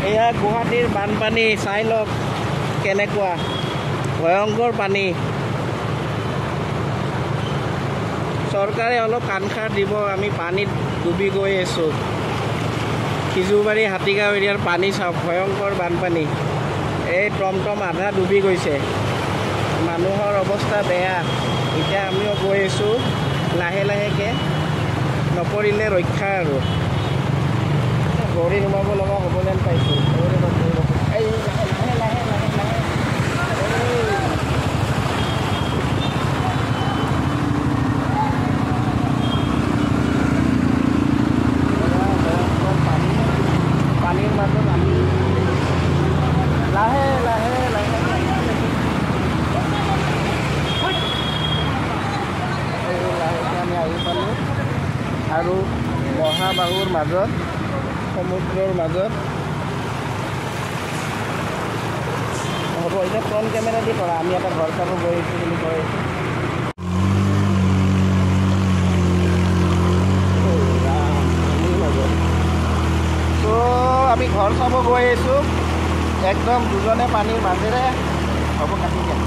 এয়া গুৱাহাটীৰ বানপানী চাই লওক কেনেকুৱা ভয়ংকৰ পানী। চৰকাৰে অলপ কাণসাৰ দিব, আমি পানীত ডুবি গৈ আছোঁ। সিজুবাৰী হাতীগাঁও এৰিয়াৰ পানী চাওক, ভয়ংকৰ বানপানী। এই টমটম আধা ডুবি গৈছে, মানুহৰ অৱস্থা বেয়া। এতিয়া আমিও গৈ আছোঁ লাহে লাহেকৈ, নপৰিলে ৰক্ষা আৰু। ভৰি সোমাব লগা হ'ব যেন পাইছোঁ। এই লাহে লাহে লাহে লাহে পানীৰ মাজত আমি লাহে লাহে লাহে লাহেকৈ আমি আহি পালোঁ আৰু মহাবাহুৰ মাজত, সমুদ্ৰৰ মাজত। হ'ব এতিয়া ফ্ৰণ্ট কেমেৰা দি কৰা, আমি এটা ঘৰ চাব গৈ আছোঁ বুলি কৈ আছোঁ। তো আমি ঘৰ চাব গৈ আছোঁ, একদম দুজনে পানীৰ মাজেৰে। হ'ব কাটি দিয়া।